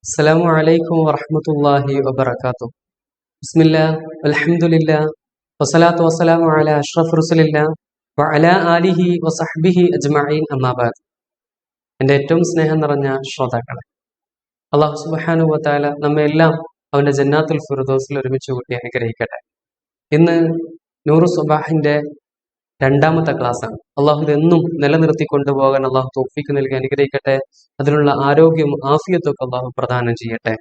അസ്സലാമു അലൈക്കും വറഹ്മത്തുള്ളാഹി വബറകാതുഹു. ബിസ്മില്ലാ അൽഹംദുലില്ലാ വസ്സലാത്തു വസ്സലാമു അലാ അഷ്റഫി റസൂലില്ലാ വഅലാ ആലിഹി വസഹ്ബിഹി അജ്മഈൻ അമ്മാ ബഅദ്. എൻ്റെ ഏറ്റവും സ്നേഹം നിറഞ്ഞ ശ്രോതാക്കളെ, അല്ലാഹു സുബ്ഹാനഹു വ തആല നമ്മെ എല്ലാം അവൻ്റെ ജന്നാത്തുൽ ഫിർദൗസിൽ ഒരുമിച്ച് കൂട്ടി അനുഗ്രഹിക്കട്ടെ. ഇന്ന് നൂറു സുബാഹിന്റെ രണ്ടാമത്തെ ക്ലാസ്സാണ്. അള്ളാഹു ഇതെന്നും നിലനിർത്തി കൊണ്ടുപോകാൻ അള്ളാഹു തൗഫീഖ് നൽകി അനുഗ്രഹിക്കട്ടെ. അതിനുള്ള ആരോഗ്യവും ആഫിയത്തും ഒക്കെ അള്ളാഹു പ്രദാനം ചെയ്യട്ടെ.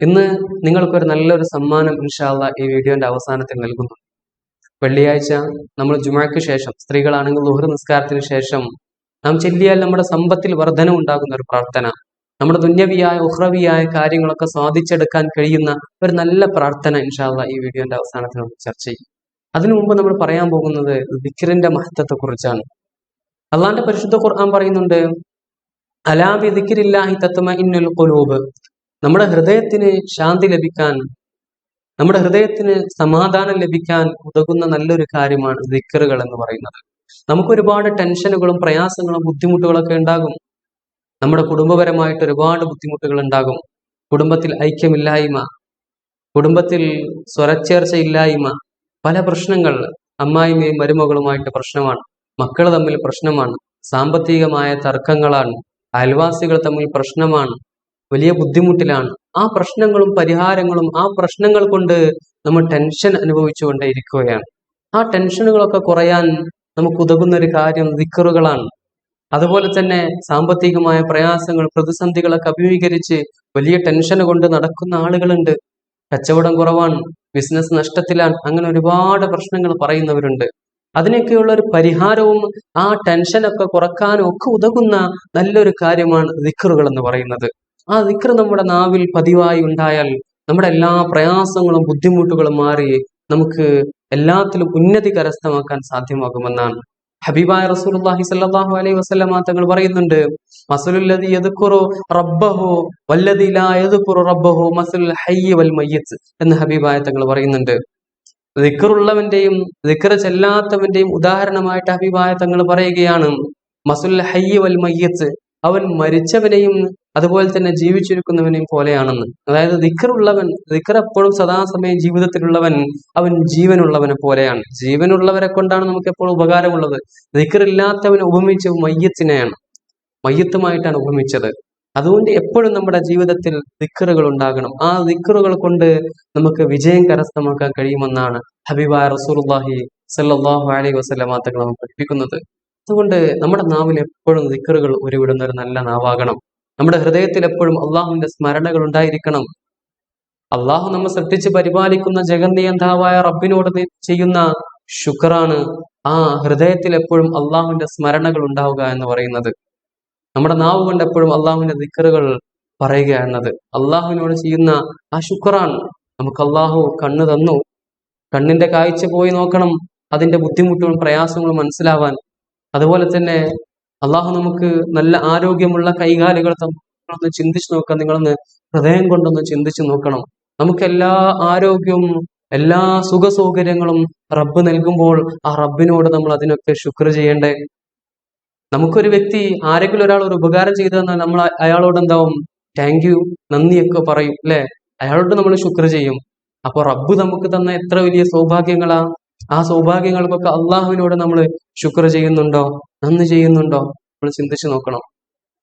ഇന്ന് നിങ്ങൾക്കൊരു നല്ലൊരു സമ്മാനം ഇൻഷാ അല്ലാഹ് ഈ വീഡിയോന്റെ അവസാനത്തിൽ നൽകുന്നു. വെള്ളിയാഴ്ച നമ്മൾ ജുമുഅക്ക് ശേഷം, സ്ത്രീകളാണെങ്കിൽ ളുഹർ നിസ്കാരത്തിന് ശേഷം നാം ചൊല്ലിയാൽ നമ്മുടെ സമ്പത്തിൽ വർധന ഉണ്ടാകുന്ന ഒരു പ്രാർത്ഥന, നമ്മുടെ ദുന്യവിയായ ഉഖ്റവിയായ കാര്യങ്ങളൊക്കെ സാധിച്ചെടുക്കാൻ കഴിയുന്ന ഒരു നല്ല പ്രാർത്ഥന ഇൻഷാ അല്ലാഹ് ഈ വീഡിയോന്റെ അവസാനത്തിൽ നമ്മൾ ചർച്ച ചെയ്യും. അതിനു മുമ്പ് നമ്മൾ പറയാൻ പോകുന്നത് ദിക്റിന്റെ മഹത്വത്തെ കുറിച്ചാണ്. അള്ളാന്റെ പരിശുദ്ധ ഖുർആൻ പറയുന്നുണ്ട്, അലാ ബി ദിക്രില്ലാഹി തത്മഇന്നുൽ ഖുലൂബ്. നമ്മുടെ ഹൃദയത്തിന് ശാന്തി ലഭിക്കാൻ, നമ്മുടെ ഹൃദയത്തിന് സമാധാനം ലഭിക്കാൻ ഉതകുന്ന നല്ലൊരു കാര്യമാണ് ദിക്റുകൾ എന്ന് പറയുന്നത്. നമുക്കൊരുപാട് ടെൻഷനുകളും പ്രയാസങ്ങളും ബുദ്ധിമുട്ടുകളൊക്കെ ഉണ്ടാകും. നമ്മുടെ കുടുംബപരമായിട്ട് ഒരുപാട് ബുദ്ധിമുട്ടുകൾ ഉണ്ടാകും. കുടുംബത്തിൽ ഐക്യമില്ലായ്മ, കുടുംബത്തിൽ സ്വരച്ചേർച്ചയില്ലായ്മ, പല പ്രശ്നങ്ങൾ, അമ്മായിമ്മയും മരുമകളുമായിട്ട് പ്രശ്നമാണ്, മക്കൾ തമ്മിൽ പ്രശ്നമാണ്, സാമ്പത്തികമായ തർക്കങ്ങളാണ്, അയൽവാസികൾ തമ്മിൽ പ്രശ്നമാണ്, വലിയ ബുദ്ധിമുട്ടിലാണ്. ആ പ്രശ്നങ്ങളും പരിഹാരങ്ങളും, ആ പ്രശ്നങ്ങൾ കൊണ്ട് നമ്മൾ ടെൻഷൻ അനുഭവിച്ചുകൊണ്ടേ ഇരിക്കുകയാണ്. ആ ടെൻഷനുകളൊക്കെ കുറയാൻ നമുക്ക് ഉതകുന്ന ഒരു കാര്യം ദിക്റുകളാണ്. അതുപോലെ തന്നെ സാമ്പത്തികമായ പ്രയാസങ്ങൾ, പ്രതിസന്ധികളൊക്കെ അഭിമുഖീകരിച്ച് വലിയ ടെൻഷൻ കൊണ്ട് നടക്കുന്ന ആളുകളുണ്ട്. കച്ചവടം കുറവാണ്, ബിസിനസ് നഷ്ടത്തിലാണ്, അങ്ങനെ ഒരുപാട് പ്രശ്നങ്ങൾ പറയുന്നവരുണ്ട്. അതിനൊക്കെയുള്ള ഒരു പരിഹാരവും ആ ടെൻഷനൊക്കെ കുറക്കാനും ഒക്കെ ഉതകുന്ന നല്ലൊരു കാര്യമാണ് ദിക്റുകൾ എന്ന് പറയുന്നത്. ആ ദിക്ർ നമ്മുടെ നാവിൽ പതിവായി ഉണ്ടായാൽ നമ്മുടെ എല്ലാ പ്രയാസങ്ങളും ബുദ്ധിമുട്ടുകളും മാറി നമുക്ക് എല്ലാത്തിലും ഉന്നതി കരസ്ഥമാക്കാൻ സാധ്യമാകുമെന്നാണ് ഹബീബായ റസൂലുള്ളാഹി സ്വല്ലല്ലാഹു അലൈഹി വസല്ലമ തങ്ങൾ പറയുന്നുണ്ട്, മസലുല്ലദി യദ്കുറു റബ്ബഹു വല്ലദി ലാ യദ്കുറു റബ്ബഹു മസലുൽ ഹയ്യി വൽ മയ്യിത്ത് എന്ന് ഹബീബായ തങ്ങൾ പറയുന്നുണ്ട്. ദിക്റുള്ളവന്റെയും ദിക്ർ ചെല്ലാത്തവന്റെയും ഉദാഹരണമായിട്ട് ഹബീബായ തങ്ങൾ പറയുകയാണ്, മസലുൽ ഹയ്യി വൽ മയ്യിത്ത്, അവൻ മരിച്ചവനെയും അതുപോലെ തന്നെ ജീവിച്ചിരിക്കുന്നവനെയും പോലെയാണെന്ന്. അതായത് ദിക്റുള്ളവൻ, ദിക്ർ എപ്പോഴും സദാസമയം ജീവിതത്തിലുള്ളവൻ, അവൻ ജീവനുള്ളവനെ പോലെയാണ്. ജീവനുള്ളവരെ കൊണ്ടാണ് നമുക്ക് എപ്പോഴും ഉപകാരമുള്ളത്. ദിക്റില്ലാത്തവനെ ഉപമിച്ച് മയ്യത്തിനെയാണ്, മയ്യത്തുമായിട്ടാണ് ഉപമിച്ചത്. അതുകൊണ്ട് എപ്പോഴും നമ്മുടെ ജീവിതത്തിൽ ദിക്റുകൾ ഉണ്ടാകണം. ആ ദിക്റുകൾ കൊണ്ട് നമുക്ക് വിജയം കരസ്ഥമാക്കാൻ കഴിയുമെന്നാണ് ഹബീബായ റസൂലുള്ളാഹി സ്വല്ലല്ലാഹു അലൈഹി വസല്ലമ തങ്ങൾ നമുക്ക് പഠിപ്പിക്കുന്നത്. അതുകൊണ്ട് നമ്മുടെ നാവിൽ എപ്പോഴും ദിക്റുകൾ ഉരുവിടുന്ന ഒരു നല്ല നാവാകണം. നമ്മുടെ ഹൃദയത്തിൽ എപ്പോഴും അള്ളാഹുവിന്റെ സ്മരണകൾ ഉണ്ടായിരിക്കണം. അള്ളാഹു നമ്മെ സൃഷ്ടിച്ച് പരിപാലിക്കുന്ന ജഗന്നിയന്താവായ റബ്ബിനോട് ചെയ്യുന്ന ശുക്റാണ് ആ ഹൃദയത്തിൽ എപ്പോഴും അള്ളാഹുവിന്റെ സ്മരണകൾ ഉണ്ടാവുക എന്ന് പറയുന്നത്. നമ്മുടെ നാവ് കൊണ്ട് എപ്പോഴും അള്ളാഹുവിന്റെ ദിക്റുകൾ പറയുക എന്നത് അള്ളാഹുവിനോട് ചെയ്യുന്ന ആ ശുക്റാണ്. നമുക്ക് അള്ളാഹു കണ്ണ് തന്നു, കണ്ണിന്റെ കാഴ്ച പോയി നോക്കണം, അതിന്റെ ബുദ്ധിമുട്ടുകളും പ്രയാസങ്ങളും മനസ്സിലാവാൻ. അതുപോലെ തന്നെ അള്ളാഹു നമുക്ക് നല്ല ആരോഗ്യമുള്ള കൈകാലുകൾ തമ്മിലൊന്ന് ചിന്തിച്ചു നോക്കാം. നിങ്ങളൊന്ന് ഹൃദയം കൊണ്ടൊന്ന് ചിന്തിച്ചു നോക്കണം. നമുക്ക് എല്ലാ ആരോഗ്യവും എല്ലാ സുഖ സൗകര്യങ്ങളും റബ്ബ് നൽകുമ്പോൾ ആ റബ്ബിനോട് നമ്മൾ അതിനൊക്കെ ശുക്ർ ചെയ്യേണ്ടേ. നമുക്കൊരു വ്യക്തി, ആരെങ്കിലും ഒരാൾ ഒരു ഉപകാരം ചെയ്തു തന്നാൽ നമ്മൾ അയാളോട് എന്താവും, താങ്ക് യു, നന്ദിയൊക്കെ പറയും അല്ലെ, അയാളോട് നമ്മൾ ശുക്ർ ചെയ്യും. അപ്പൊ റബ്ബ് നമുക്ക് തന്ന എത്ര വലിയ സൗഭാഗ്യങ്ങളാ. ആ സൗഭാഗ്യങ്ങൾക്കൊക്കെ അള്ളാഹുവിനോട് നമ്മൾ ശുക്ർ ചെയ്യുന്നുണ്ടോ, നന്ദി ചെയ്യുന്നുണ്ടോ, നമ്മൾ ചിന്തിച്ചു നോക്കണം.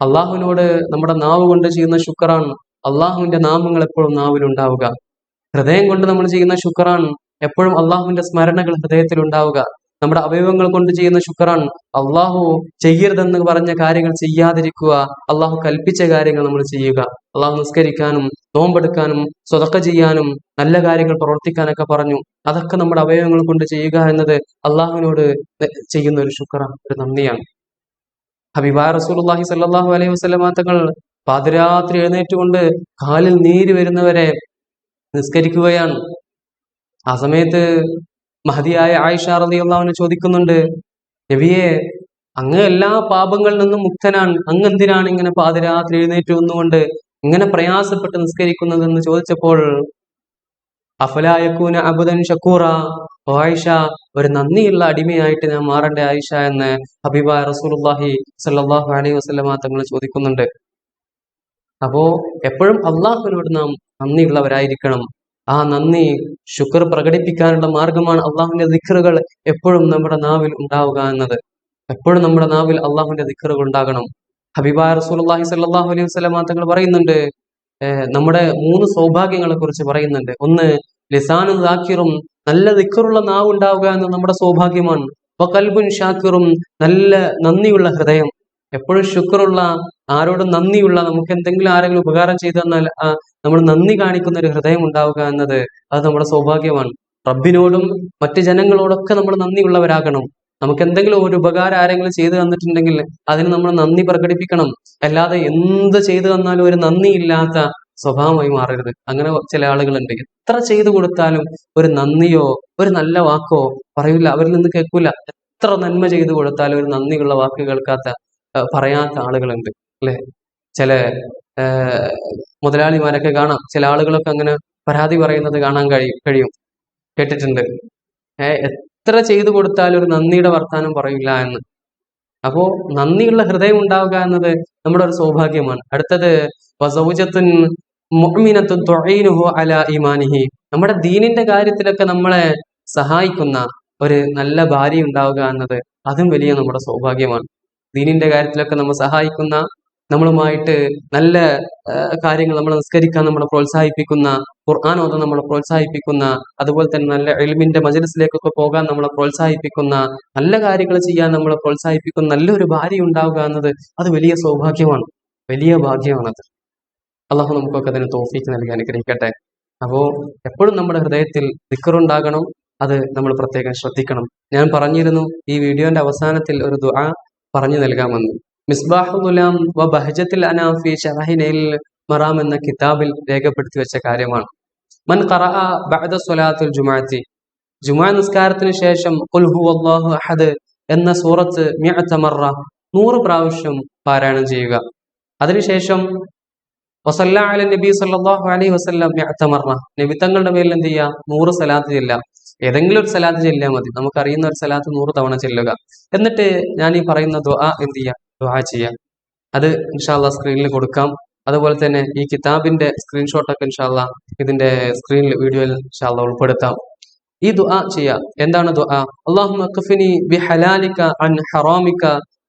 അള്ളാഹുവിനോട് നമ്മുടെ നാവ് കൊണ്ട് ചെയ്യുന്ന ശുക്റാണ് അള്ളാഹുവിന്റെ നാമങ്ങൾ എപ്പോഴും നാവിലുണ്ടാവുക. ഹൃദയം കൊണ്ട് നമ്മൾ ചെയ്യുന്ന ശുക്റാണ് എപ്പോഴും അള്ളാഹുവിന്റെ സ്മരണകൾ ഹൃദയത്തിൽ ഉണ്ടാവുക. നമ്മുടെ അവയവങ്ങൾ കൊണ്ട് ചെയ്യുന്ന ശുക്റാണ് അള്ളാഹു ചെയ്യരുതെന്ന് പറഞ്ഞ കാര്യങ്ങൾ ചെയ്യാതിരിക്കുക, അള്ളാഹു കൽപ്പിച്ച കാര്യങ്ങൾ നമ്മൾ ചെയ്യുക. അള്ളാഹു നിസ്കരിക്കാനും നോമ്പെടുക്കാനും സ്വതക്ക ചെയ്യാനും നല്ല കാര്യങ്ങൾ പ്രവർത്തിക്കാനൊക്കെ പറഞ്ഞു. അതൊക്കെ നമ്മുടെ അവയവങ്ങൾ കൊണ്ട് ചെയ്യുക എന്നത് അള്ളാഹുവിനോട് ചെയ്യുന്ന ഒരു ശുക്റാണ്, ഒരു നന്ദിയാണ്. ഹബീബായ റസൂലുള്ളാഹി സ്വല്ലല്ലാഹു അലൈഹി വസല്ലമ തങ്ങൾ പാതിരാത്രി എഴുന്നേറ്റുകൊണ്ട് കാലിൽ നീര് വരുന്നവരെ നിസ്കരിക്കുകയാണ്. ആ സമയത്ത് മഹദിയായ ആയിഷ റളിയല്ലാഹു അൻഹ ചോദിക്കുന്നുണ്ട്, നബിയെ, അങ്ങ് എല്ലാ പാപങ്ങളിൽ നിന്നും മുക്തനാണ്, അങ്ങ് എന്തിനാണ് ഇങ്ങനെ പാതിരാത്രി എഴുന്നേറ്റ് വന്നുകൊണ്ട് ഇങ്ങനെ പ്രയാസപ്പെട്ട് നിസ്കരിക്കുന്നതെന്ന് ചോദിച്ചപ്പോൾ, അഫലാ യകൂന അബ്ദൻ ഷക്കൂറ, ഓ ആയിഷ, ഒരു നന്ദിയുള്ള അടിമയായിട്ട് ഞാൻ മാറണ്ടേ ആയിഷ എന്ന് ഹബീബായ റസൂലുള്ളാഹി സ്വല്ലല്ലാഹു അലൈഹി വസല്ലമ തങ്ങൾ ചോദിക്കുന്നുണ്ട്. അപ്പോ എപ്പോഴും അള്ളാഹുവിനോട് നാം നന്ദിയുള്ളവരായിരിക്കണം. ആ നന്ദി ശുക്ർ പ്രകടിപ്പിക്കാനുള്ള മാർഗമാണ് അള്ളാഹുവിന്റെ ദിക്റുകൾ എപ്പോഴും നമ്മുടെ നാവിൽ ഉണ്ടാവുക എന്നത്. എപ്പോഴും നമ്മുടെ നാവിൽ അള്ളാഹുവിന്റെ ദിക്റുകൾ ഉണ്ടാകണം. ഹബീബായ റസൂലുള്ളാഹി സ്വല്ലല്ലാഹു അലൈഹി വസല്ലം തങ്ങൾ പറയുന്നുണ്ട്, നമ്മുടെ 3 സൗഭാഗ്യങ്ങളെ കുറിച്ച് പറയുന്നുണ്ട്. ഒന്ന്, ലിസാനും ദാക്കിറും, നല്ല ദിക്റുള്ള നാവ് ഉണ്ടാവുക എന്നത് നമ്മുടെ സൗഭാഗ്യമാണ്. വഖൽബുൻ ഷാക്കിറും, നല്ല നന്ദിയുള്ള ഹൃദയം. എപ്പോഴും ശുക്റുള്ള, ആരോടും നന്ദിയുള്ള, നമുക്ക് എന്തെങ്കിലും ആരെങ്കിലും ഉപകാരം ചെയ്തു തന്നാൽ നമ്മൾ നന്ദി കാണിക്കുന്ന ഒരു ഹൃദയം ഉണ്ടാവുക എന്നത് അത് നമ്മുടെ സൗഭാഗ്യമാണ്. റബ്ബിനോടും മറ്റു ജനങ്ങളോടൊക്കെ നമ്മൾ നന്ദിയുള്ളവരാകണം. നമുക്ക് എന്തെങ്കിലും ഒരു ഉപകാരം ആരെങ്കിലും ചെയ്തു തന്നിട്ടുണ്ടെങ്കിൽ അതിന് നമ്മൾ നന്ദി പ്രകടിപ്പിക്കണം. അല്ലാതെ എന്ത് ചെയ്തു തന്നാലും ഒരു നന്ദിയില്ലാത്ത സ്വഭാവമായി മാറരുത്. അങ്ങനെ ചില ആളുകളുണ്ട്, എത്ര ചെയ്തു കൊടുത്താലും ഒരു നന്ദിയോ ഒരു നല്ല വാക്കോ പറയൂല, അവരിൽ നിന്ന് കേൾക്കൂല. എത്ര നന്മ ചെയ്തു കൊടുത്താലും ഒരു നന്ദിയുള്ള വാക്ക് കേൾക്കാത്ത, പറയാത്ത ആളുകളുണ്ട് അല്ലെ. ചില മുതലാളിമാരൊക്കെ കാണാം, ചില ആളുകളൊക്കെ അങ്ങനെ പരാതി പറയുന്നത് കാണാൻ കഴിയും, കേട്ടിട്ടുണ്ട്. എത്ര ചെയ്തു കൊടുത്താലും ഒരു നന്ദിയുടെ വർത്താനം പറയില്ല എന്ന്. അപ്പോ നന്ദിയുള്ള ഹൃദയം ഉണ്ടാവുക എന്നത് നമ്മുടെ ഒരു സൗഭാഗ്യമാണ്. അടുത്തത്, വസൗജത്തുൻ മുഅ്മിനത്തുൻ തുഈനുഹു അലാ ഈമാനിഹി, നമ്മുടെ ദീനിന്റെ കാര്യത്തിലൊക്കെ നമ്മളെ സഹായിക്കുന്ന ഒരു നല്ല ഭാര്യ ഉണ്ടാവുക എന്നത് അതും വലിയ നമ്മുടെ സൗഭാഗ്യമാണ്. ദീനിന്റെ കാര്യത്തിലൊക്കെ നമ്മൾ സഹായിക്കുന്ന, നമ്മളുമായിട്ട് നല്ല കാര്യങ്ങൾ, നമ്മൾ നിസ്കരിക്കാൻ നമ്മളെ പ്രോത്സാഹിപ്പിക്കുന്ന, ഖുർആൻ ഓതാൻ നമ്മളെ പ്രോത്സാഹിപ്പിക്കുന്ന, അതുപോലെ തന്നെ നല്ല ഇൽമിന്റെ മജ്‌ലിസിലേക്കൊക്കെ പോകാൻ നമ്മളെ പ്രോത്സാഹിപ്പിക്കുന്ന, നല്ല കാര്യങ്ങൾ ചെയ്യാൻ നമ്മളെ പ്രോത്സാഹിപ്പിക്കുന്ന നല്ലൊരു ഭാര്യ ഉണ്ടാവുക എന്നത് അത് വലിയ സൗഭാഗ്യമാണ്, വലിയ ഭാഗ്യമാണത്. അള്ളാഹു നമുക്കൊക്കെ അതിന് തൗഫീഖ് നൽകി അനുഗ്രഹിക്കട്ടെ. അപ്പോൾ എപ്പോഴും നമ്മുടെ ഹൃദയത്തിൽ ദിക്റുണ്ടാകണം. അത് നമ്മൾ പ്രത്യേകം ശ്രദ്ധിക്കണം. ഞാൻ പറഞ്ഞിരുന്നു ഈ വീഡിയോന്റെ അവസാനത്തിൽ ഒരു ദുആ പറഞ്ഞു നൽകാമെന്ന്. മിസ്ബാഹുൽ ഉലാം വ ബഹജത്തുൽ അനാം ഫീ ശറഹി നൈൽ മറാം എന്ന കിതാബിൽ രേഖപ്പെടുത്തി വെച്ച കാര്യമാണ്. മൻ ഖറഅ ബഅദ സ്വലാത്തുൽ ജുമുഅത്തി, ജുമുഅ നിസ്കാരത്തിന് ശേഷം ഖുൽ ഹുവല്ലാഹു അഹദ് എന്ന സൂറത്ത് 100 പ്രാവശ്യം പാരായണം ചെയ്യുക. അതിനുശേഷം വസല്ല അല നബി സല്ലല്ലാഹു അലൈഹി വസല്ലം 100 നബി തങ്ങളുടെ പേരിൽ എന്ത് ചെയ്യുക? 100 സലാത്ത് ചെല്ലുക. ഏതെങ്കിലും ഒരു സലാത്ത് ചെല്ലിയാൽ മതി. നമുക്കറിയുന്ന ഒരു സലാത്ത് 100 തവണ ചെല്ലുക. എന്നിട്ട് ഞാൻ ഈ പറയുന്ന ദുആ എന്ത് ചെയ്യുക? ദുആ ചെയ്യുക. അത് ഇൻഷാ അല്ലാഹ് സ്ക്രീനിൽ കൊടുക്കാം. അതുപോലെ തന്നെ ഈ കിതാബിന്റെ സ്ക്രീൻഷോട്ടൊക്കെ ഇൻഷാ അല്ലാഹ് ഇതിന്റെ സ്ക്രീനിൽ, വീഡിയോയിൽ ഇൻഷാ അല്ലാഹ് ഉൾപ്പെടുത്താം. ഈ ദുആ ചെയ്യുക. എന്താണ് ദുആ? അല്ലാഹുമ്മ ഖഫിനി ബിഹലാലിക അൻ ഹറാമിക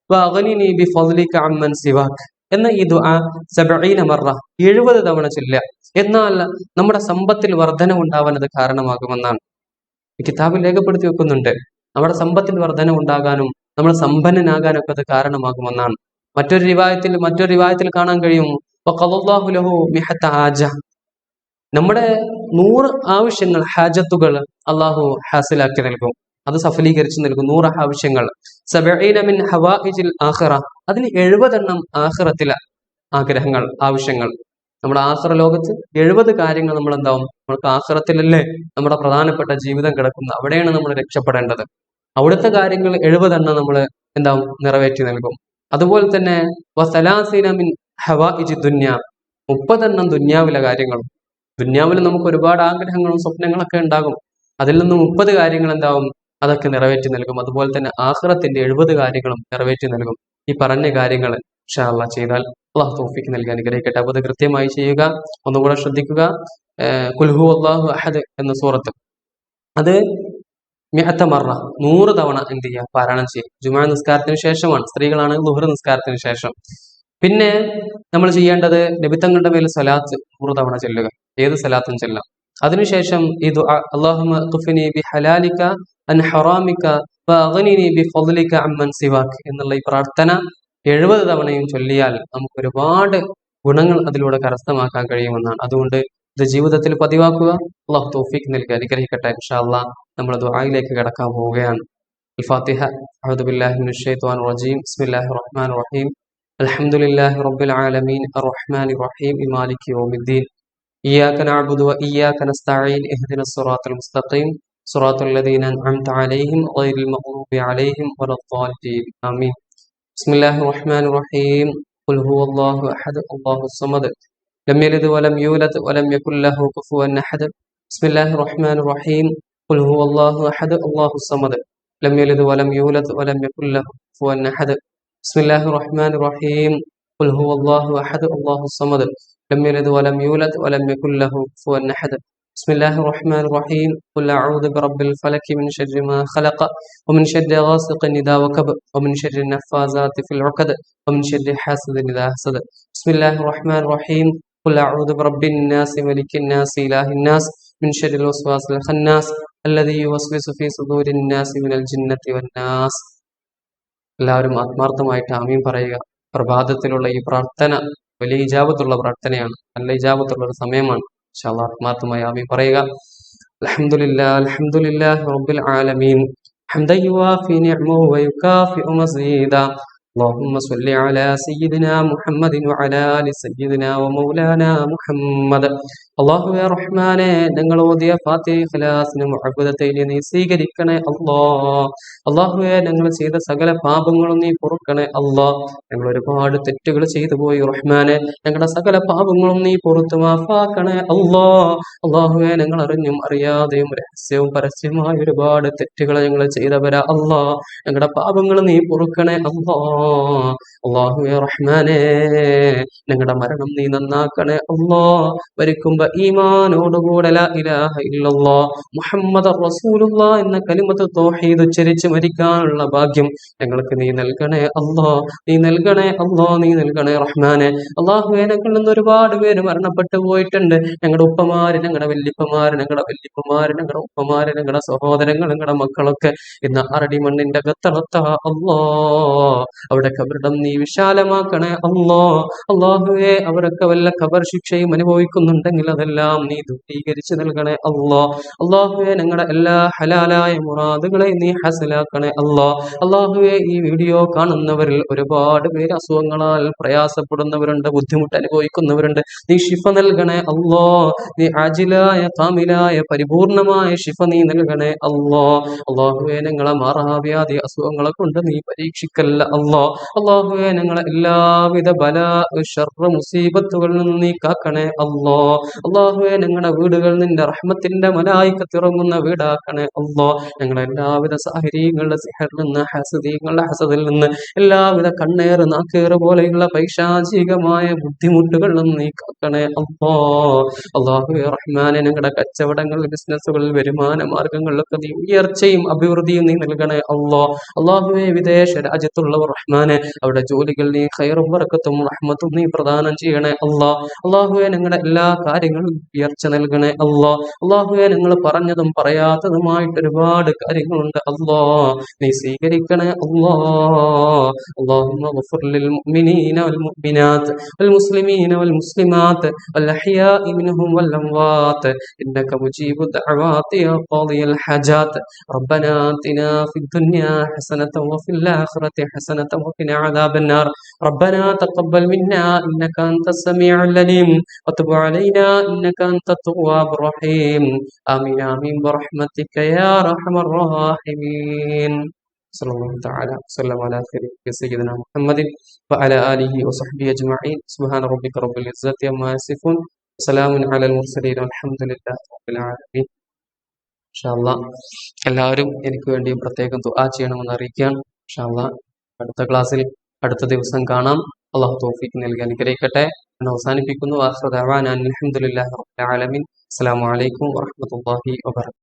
വഅഗ്നിനി ബിഫദ്ലിക അമ്മൻ സിവാക് എന്ന ഈ ദുആ 70 മറ 70 തവണ ചൊല്ലുക. എന്നാൽ നമ്മുടെ സമ്പത്തിൽ വർധനവുണ്ടാവാൻ അത് കാരണമാകുമെന്നാണ് ഈ കിതാബിൽ രേഖപ്പെടുത്തി വെക്കുന്നുണ്ട്. നമ്മുടെ സമ്പത്തിൽ വർധനവുണ്ടാകാനും നമ്മൾ സമ്പന്നനാകാനും ഒക്കെ അത് കാരണമാകുമെന്നാണ്. മറ്റൊരു റിവായത്തിൽ കാണാൻ കഴിയും, വഖദല്ലാഹു ലഹു മിഹത്ത ഹാജ, നമ്മുടെ 100 ആവശ്യങ്ങൾ, ഹാജത്തുകൾ അള്ളാഹു ഹാസിലാക്കി നൽകും, അത് സഫലീകരിച്ചു നൽകും. 100 ആവശ്യങ്ങൾ. 70 മിൻ ഹവായിജിൽ ആഖിറ, അതിൽ 70 ആഖിറത്തിലെ ആഗ്രഹങ്ങൾ, ആവശ്യങ്ങൾ. നമ്മുടെ ആഖിറ ലോകത്ത് 70 കാര്യങ്ങൾ നമ്മൾ എന്താവും, നമ്മൾക്ക് ആഖിറത്തിലല്ലേ നമ്മുടെ പ്രധാനപ്പെട്ട ജീവിതം കിടക്കുന്നത്, അവിടെയാണ് നമ്മൾ രക്ഷപ്പെടേണ്ടത്. അവിടുത്തെ കാര്യങ്ങൾ 70 നമ്മൾ എന്താവും, നിറവേറ്റി നൽകും. അതുപോലെ തന്നെ വസലാസീന മിൻ ഹവായിജി ദുന്യ, 30 ദുന്യാവിലെ കാര്യങ്ങളും. ദുന്യാവിൽ നമുക്ക് ഒരുപാട് ആഗ്രഹങ്ങളും സ്വപ്നങ്ങളൊക്കെ ഉണ്ടാകും. അതിൽ നിന്ന് 30 കാര്യങ്ങൾ എന്താവും, അതൊക്കെ നിറവേറ്റി നൽകും. അതുപോലെ തന്നെ ആഖിറത്തിന്റെ 70 കാര്യങ്ങളും നിറവേറ്റി നൽകും. ഈ പറഞ്ഞ കാര്യങ്ങൾ ഇൻഷാ അല്ലാഹ് ചെയ്താൽ അള്ളാഹു തൗഫീഖ് നൽകി അനുഗ്രഹിക്കട്ടെ. അപ്പോൾ അത് കൃത്യമായി ചെയ്യുക. ഒന്നുകൂടെ ശ്രദ്ധിക്കുക. ഖുൽ ഹുവല്ലാഹു അഹദ് എന്ന സൂറത്ത് അത് 100 മറ 100 തവണ എന്ത് ചെയ്യുക? പാരായണം ചെയ്യുക. ജുമുഅ നിസ്കാരത്തിന് ശേഷമാണ്. സ്ത്രീകളാണെങ്കിൽ ളുഹ്ർ നിസ്കാരത്തിന് ശേഷം. പിന്നെ നമ്മൾ ചെയ്യേണ്ടത് നബിത്തങ്ങളുടെ മേൽ സലാത്ത് 100 തവണ ചെല്ലുക. ഏത് സലാത്തും ചെല്ലാം. അതിനുശേഷം ഈ ദുആ അല്ലാഹുമ്മ ഖഫിനി ബിഹലാലിക അൻ ഹറാമിക വഅഗ്നിനി ബിഫദ്ലിക അമ്മൻ സിവാക് എന്നുള്ള ഈ പ്രാർത്ഥന 70 തവണയും ചൊല്ലിയാൽ നമുക്ക് ഒരുപാട് ഗുണങ്ങൾ അതിലൂടെ കരസ്ഥമാക്കാൻ കഴിയുമെന്നാണ്. അതുകൊണ്ട് ഇത് ജീവിതത്തിൽ പതിവാക്കുക. അല്ലാഹു തൗഫീഖ് നൽകി അനുഗ്രഹിക്കട്ടെ. ഇൻഷാ അല്ലാഹ് നമ്മൾ ദുആയിലേക്ക് കടക്കാൻ പോവുകയാണ്. الفاتحة. أعوذ بالله من الشيطان الرجيم. بسم الله الرحمن الرحيم. الحمد لله رب العالمين الرحمن الرحيم مالك يوم الدين. إياك نعبد وإياك نستعين. اهدنا الصراط المستقيم صراط الذين أنعمت عليهم غير المغضوب عليهم ولا الضالين. آمين. بسم الله الرحمن الرحيم. قل هو الله أحد الله الصمد لم يلد ولم يولد ولم يكن له كفوا أحد. بسم الله الرحمن الرحيم. قل هو الله أحد الله الصمد لم يلد ولم يولد ولم يكن له كفوا أحد. بسم الله الرحمن الرحيم. ഖുൽ ഹുവല്ലാഹു അഹദ് അല്ലാഹു സമദ് ലം യലിദ് വലം യൂലദ് വലം യകുൽ ലഹു കുഫുവൻ അഹദ്. ബിസ്മില്ലാഹിർ റഹ്മാനിർ റഹീം. ഖുൽ അഊദു ബിറബ്ബിൽ ഫലക് മിൻ ശർരി മാ ഖലഖ വമിൻ ശർരി ഗാസിഖിൻ ഇദാ വഖബ വമിൻ ശർരി നഫ്ഫാസാതി ഫിൽ ഉഖദ വമിൻ ശർരി ഹാസിദിൻ ഇദാ ഹസദ. ബിസ്മില്ലാഹിർ റഹ്മാനിർ റഹീം. ഖുൽ അഊദു ബിറബ്ബിൻ നാസ് മലിക്കിൻ നാസ് ഇലാഹിൻ നാസ് മിൻ ശർരിൽ വസ്വാസിൽ ഖന്നാസ് അല്ലദീ യുവസ്വിസു ഫീ സുദൂരിൻ നാസി മിനൽ ജിന്നത്തി വന്നാസ്. എല്ലാവരും ആത്മാർത്ഥമായിട്ട് ആമീൻ പറയുക. പ്രഭാതത്തിലുള്ള ഈ പ്രാർത്ഥന വലിയ ഇജാബത്തുള്ള പ്രാർത്ഥനയാണ്, നല്ല ഇജാബത്തുള്ള ഒരു സമയമാണ്. ഇൻഷാ അല്ലാഹ് ആത്മാർത്ഥമായി ആമീൻ പറയുക. അൽഹംദുലില്ലാഹ് അൽഹംദുലില്ലാഹി റബ്ബിൽ ആലമീൻ ഹംദൻ യുവാഫി നിഅമഹു വയുകാഫിഉ മസീദാ. اللهم صل على سيدنا محمد وعلى آل سيدنا ومولانا محمد. അള്ളാഹുവേ റഹ്മാനെ, ഞങ്ങൾ ഓതിയ ഫാത്തിഹ ഇഖ്ലാസിന് മുഅബ്ബദത്തൈനി നീ സ്വീകരിക്കണേ അല്ലാ. അള്ളാഹുവേ, ഞങ്ങൾ ചെയ്ത സകല പാപങ്ങളും നീ പൊറുക്കണേ അല്ലാ. ഞങ്ങൾ ഒരുപാട് തെറ്റുകൾ ചെയ്തു പോയി റഹ്മാനെ, ഞങ്ങളുടെ സകല പാപങ്ങളും നീ പൊറുത്ത് മാഫാക്കണേ അല്ലാ. അള്ളാഹുവേ, ഞങ്ങൾ അറിഞ്ഞും അറിയാതെയും രഹസ്യവും പരസ്യമായ ഒരുപാട് തെറ്റുകൾ ഞങ്ങൾ ചെയ്തവരാ അല്ലാ. ഞങ്ങളുടെ പാപങ്ങൾ നീ പൊറുക്കണേ അല്ലാ. അള്ളാഹുവേ റഹ്മാനെ, ഞങ്ങളുടെ മരണം നീ നന്നാക്കണേ അല്ലാ. മരിക്കുമ്പോ ഈമാനോടുകൂടെ ലാ ഇലാഹ ഇല്ലല്ലാഹ് മുഹമ്മദ് റസൂലുള്ളാഹ് എന്ന കലിമത്ത് തൗഹീദ് ഉച്ചരിച്ച് മരിക്കാനുള്ള ഭാഗ്യം ഞങ്ങൾക്ക് നീ നൽകണേ അല്ലാ. നീ നൽകണേ അല്ലാ, നീ നൽകണേ റഹ്മാനെ. അള്ളാഹുവേ, ഞങ്ങളിൽ നിന്ന് ഒരുപാട് പേര് മരണപ്പെട്ടു പോയിട്ടുണ്ട്. ഞങ്ങളുടെ ഉപ്പമാര്, ഞങ്ങളുടെ വല്യപ്പമാര്, ഞങ്ങളുടെ ഉപ്പമാര്, ഞങ്ങളുടെ സഹോദരങ്ങൾ, ഞങ്ങളുടെ മക്കളൊക്കെ ഇന്ന് അറടി മണ്ണിന്റെ അകത്തളത്ത അല്ലാ. അവിടെ കബറിടം നീ വിശാലമാക്കണേ അല്ലാ. അള്ളാഹുവേ, അവരൊക്കെ വല്ല ഖബർ ശിക്ഷയും അനുഭവിക്കുന്നുണ്ടെങ്കിൽ അതെല്ലാം നീ ദൂരീകരിച്ച് നൽകണേ അല്ലാ. അള്ളാഹുവേ, ഞങ്ങളുടെ എല്ലാ ഹലാലായ മുറാദുകളെയും നീ ഹസലാക്കണേ അല്ലാ. അള്ളാഹുവേ, ഈ വീഡിയോ കാണുന്നവരിൽ ഒരുപാട് പേര് അസുഖങ്ങളാൽ പ്രയാസപ്പെടുന്നവരുണ്ട്, ബുദ്ധിമുട്ട് അനുഭവിക്കുന്നവരുണ്ട്. നീ ശിഫ നൽകണേ അല്ലാ. നീ ആജിലായ കാമിലായ പരിപൂർണമായ ശിഫ നീ നൽകണേ അല്ലാ. അള്ളാഹുവേ, ഞങ്ങളെ മാറാവ്യാധി അസുഖങ്ങളെ കൊണ്ട് നീ പരീക്ഷിക്കല്ല അല്ലാ. അള്ളാഹുവേ, ഞങ്ങളെ എല്ലാവിധ ബലാ ശർറ മുസീബത്തുകളിൽ നിന്ന് നീ കാക്കണേ അല്ലാ. അള്ളാഹുവേ, ഞങ്ങളുടെ വീടുകൾ നിന്റെ റഹ്മത്തിന്റെ മലായികത്ത് ഇറങ്ങുന്ന വീടാക്കണേ അല്ലാ. ഞങ്ങളുടെ എല്ലാവിധ സാഹചര്യങ്ങളുടെ സിഹറിൽ നിന്ന്, ഹസദീങ്ങളുടെ ഹസദിൽ നിന്ന്, എല്ലാവിധ കണ്ണേറ് നാക്കേറ് പോലെയുള്ള പൈശാചികമായ ബുദ്ധിമുട്ടുകളിൽ നിന്ന് നീ കാക്കണേ അല്ലാ. അള്ളാഹുവേ റഹ്മാനെ, ഞങ്ങളുടെ കച്ചവടങ്ങൾ, ബിസിനസ്സുകളിൽ, വരുമാന മാർഗങ്ങളിലൊക്കെ നീ ഉയർച്ചയും അഭിവൃദ്ധിയും നീ നൽകണേ അല്ലാ. അള്ളാഹുവേ, വിദേശ രാജ്യത്തുള്ളവർ റഹ്മാനെ, അവിടെ ജോലികൾ നീ ഖൈറും ബറക്കത്തും റഹ്മത്തും നീ പ്രദാനം ചെയ്യണേ അല്ലാ. അള്ളാഹുവേ, ഞങ്ങളുടെ എല്ലാ കാര്യങ്ങളും ഉയർച്ച നൽകണേ അല്ലാ. അള്ളാഹുവേ, ഞങ്ങൾ പറഞ്ഞതും പറയാത്തതുമായിട്ട് ഒരുപാട് കാര്യങ്ങളുണ്ട് അല്ലാ. നീ സ്വീകരിക്കണേ അല്ലാ. اللهم اغفر للمؤمنين والمؤمنات والمسلمين والمسلمات والأحياء منهم والأموات إنك مجيب الدعوات يا قاضي الحاجات. ربنا آتنا في الدنيا حسنة وفي الآخرة حسنة وقنا عذاب النار. ربنا تقبل منا إنك أنت السميع العليم وتب علينا إنك أنت التواب الرحيم. آمين آمين برحمتك يا أرحم الراحمين. صلى الله تعالى وسلم على سيدنا محمد وعلى آله وصحبه أجمعين. سبحان ربك رب العزة عما يصفون وسلام على المرسلين والحمد لله رب العالمين. ഇൻഷാ അല്ലാഹ് എല്ലാവരും എനിക്ക് വേണ്ടി പ്രത്യേകം ദുആ ചെയ്യണമെന്ന് അറിയിക്കുകയാണ്. ഇൻഷാ അല്ലാഹ് അടുത്ത ക്ലാസ്സിൽ അടുത്ത ദിവസം കാണാം. അല്ലാഹു തൗഫീഖ് നൽകി അനുഗ്രഹിക്കട്ടെ. ഞാൻ അവസാനിപ്പിക്കുന്നു. ആഖിറു ദഅവാനാ അൽഹംദുലില്ലാഹി റബ്ബിൽ ആലമീൻ. അസ്സലാമു അലൈക്കും വറഹ്മത്തുള്ളാഹി വബറകാതുഹു.